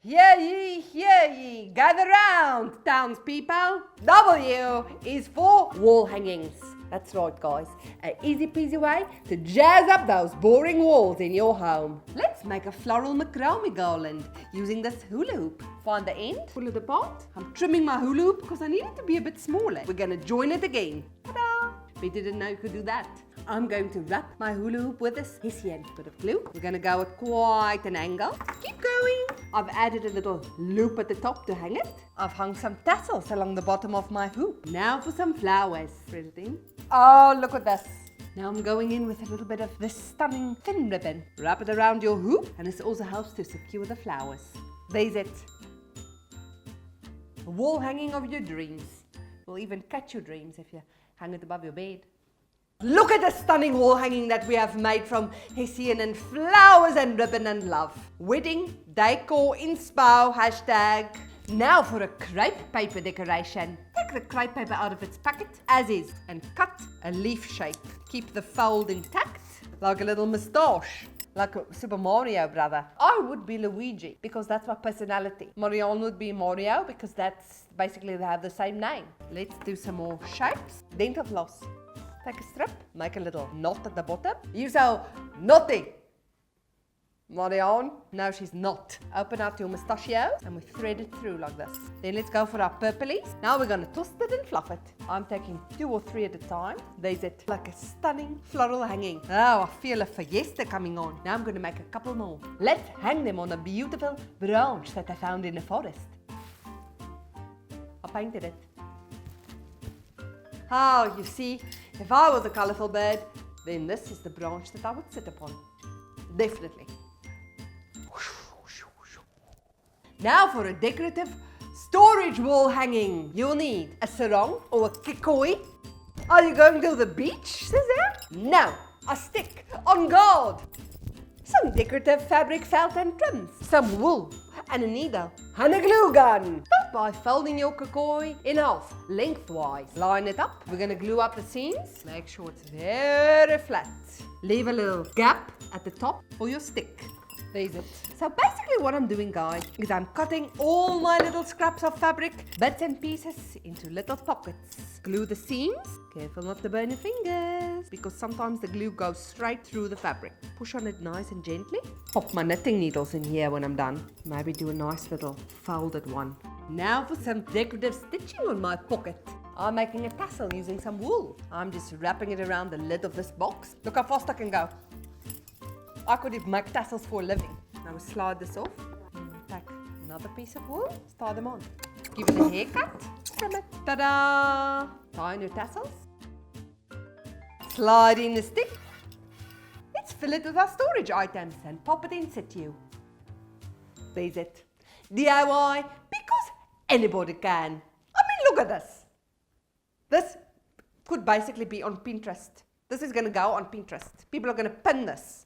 Hear ye, gather round, townspeople. W is for wall hangings. That's right, guys. An easy peasy way to jazz up those boring walls in your home. Let's make a floral macrame garland using this hula hoop. Find the end, pull it apart. I'm trimming my hula hoop because I need it to be a bit smaller. We're going to join it again. Ta-da! We didn't know you could do that. I'm going to wrap my hula hoop with this Hessian bit of glue. We're going to go at quite an angle. Keep going. I've added a little loop at the top to hang it. I've hung some tassels along the bottom of my hoop. Now for some flowers. Spread it in. Oh, look at this. Now I'm going in with a little bit of this stunning thin ribbon. Wrap it around your hoop, and this also helps to secure the flowers. There's it. A wall hanging of your dreams. Will even catch your dreams if you hang it above your bed. Look at the stunning wall hanging that we have made from Hessian and flowers and ribbon and love. Wedding decor inspo hashtag. Now for a crepe paper decoration. Take the crepe paper out of its packet as is and cut a leaf shape. Keep the fold intact like a little moustache. Like a Super Mario brother. I would be Luigi because that's my personality. Marianne would be Mario because that's basically they have the same name. Let's do some more shapes. Dental floss. Take a strip, make a little knot at the bottom. You're so naughty. Marianne, no she's not. Open out your mustachios and we thread it through like this. Then let's go for our purplies. Now we're going to twist it and fluff it. I'm taking 2 or 3 at a time. There's it, like a stunning floral hanging. Oh, I feel a fiesta coming on. Now I'm going to make a couple more. Let's hang them on a beautiful branch that I found in the forest. I painted it. Oh, you see, if I was a colourful bird, then this is the branch that I would sit upon. Definitely. Now for a decorative storage wall hanging. You'll need a sarong or a kikoi. Are you going to the beach, Suzelle? No, a stick on guard. Some decorative fabric felt and trims. Some wool and a needle and a glue gun. Start by folding your kikoi in half, lengthwise. Line it up. We're going to glue up the seams. Make sure it's very flat. Leave a little gap at the top for your stick. There's it. So basically what I'm doing, guys, is I'm cutting all my little scraps of fabric, bits and pieces, into little pockets. Glue the seams. Careful not to burn your fingers, because sometimes the glue goes straight through the fabric. Push on it nice and gently. Pop my knitting needles in here when I'm done. Maybe do a nice little folded one. Now for some decorative stitching on my pocket. I'm making a tassel using some wool. I'm just wrapping it around the lid of this box. Look how fast I can go. I could even make tassels for a living. Now we slide this off. Take another piece of wool. Tie them on. Give it a haircut. Trim it. Ta-da! Tie in your tassels. Slide in the stick. Let's fill it with our storage items and pop it in situ. There's it. DIY because anybody can. I mean, look at this. This could basically be on Pinterest. This is going to go on Pinterest. People are going to pin this.